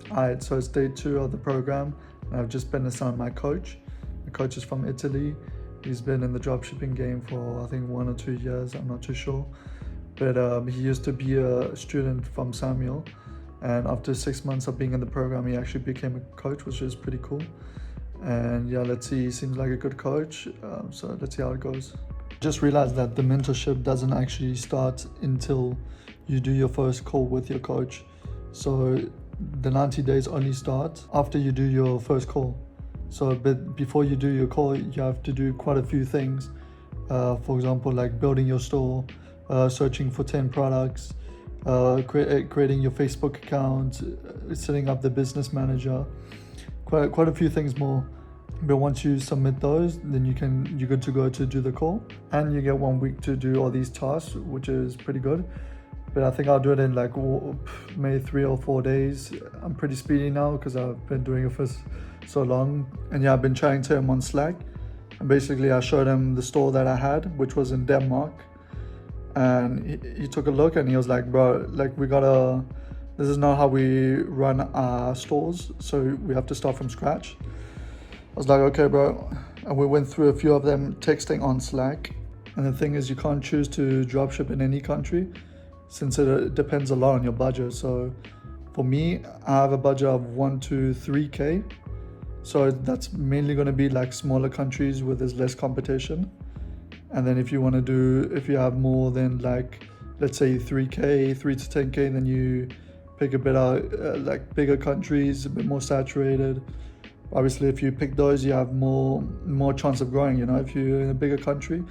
Alright, so it's day 2 of the program, and I've just been assigned my coach. The coach is from Italy. He's been in the dropshipping game for I think 1 or 2 years, I'm not too sure. But he used to be a student from Samuel, and after 6 months of being in the program, he actually became a coach, which is pretty cool. And yeah, let's see, he seems like a good coach, so let's see how it goes. Just realized that the mentorship doesn't actually start until you do your first call with your coach. So the 90 days only start after you do your first call. But before you do your call, you have to do quite a few things. For example, like building your store, searching for 10 products, creating your Facebook account, setting up the business manager, quite a few things more. But once you submit those, then you're good to go to do the call, and you get 1 week to do all these tasks, which is pretty good. But I think I'll do it in like maybe 3 or 4 days. I'm pretty speedy now because I've been doing it for so long. And yeah, I've been chatting to him on Slack. And basically I showed him the store that I had, which was in Denmark. And he took a look and he was like, bro, like this is not how we run our stores. So we have to start from scratch. I was like, okay, bro. And we went through a few of them texting on Slack. And the thing is, you can't choose to dropship in any country, since it depends a lot on your budget. So for me, I have a budget of 1 to 3K. So that's mainly going to be like smaller countries where there's less competition. And then if you have more than like, let's say 3K, 3 to 10K, then you pick a bit out like bigger countries, a bit more saturated. Obviously, if you pick those, you have more chance of growing. You know, if you're in a bigger country,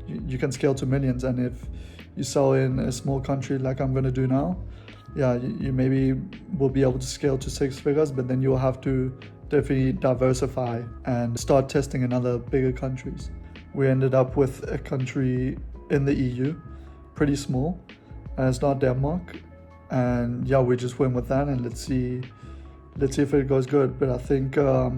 you can scale to millions. And if you sell in a small country like I'm going to do now, yeah, you maybe will be able to scale to 6 figures, but then you'll have to definitely diversify and start testing in other bigger countries. We ended up with a country in the EU, pretty small, and it's not Denmark. And yeah, we just went with that, and let's see if it goes good. But I think, yeah,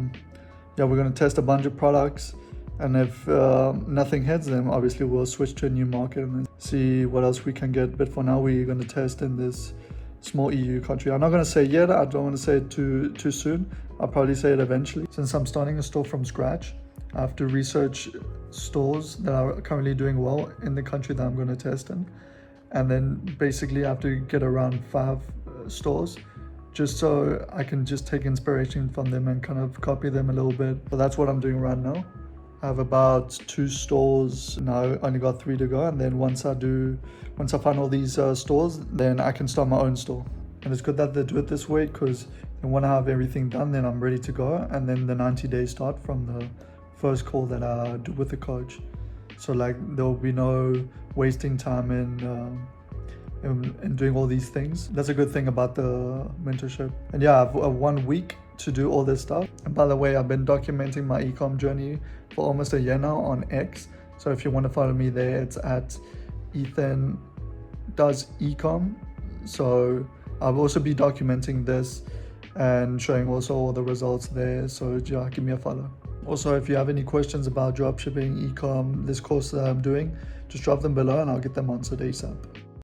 we're going to test a bunch of products. And if nothing hits them, obviously we'll switch to a new market and see what else we can get. But for now, we're going to test in this small EU country. I'm not going to say yet. I don't want to say it too soon. I'll probably say it eventually. Since I'm starting a store from scratch, I have to research stores that are currently doing well in the country that I'm going to test in. And then basically I have to get around 5 stores, just so I can just take inspiration from them and kind of copy them a little bit. But that's what I'm doing right now. I have about 2 stores now. I only got 3 to go, and then once I find all these stores, then I can start my own store. And it's good that they do it this way, because when I have everything done, then I'm ready to go, and then the 90 days start from the first call that I do with the coach. So like there will be no wasting time in doing all these things. That's a good thing about the mentorship. And yeah, I have 1 week to do all this stuff. And by the way, I've been documenting my ecom journey for almost a year now on X. So if you want to follow me there, it's at Ethan does ecom. So I'll also be documenting this and showing also all the results there. So yeah, give me a follow. Also, if you have any questions about dropshipping, ecom, this course that I'm doing, just drop them below and I'll get them answered ASAP.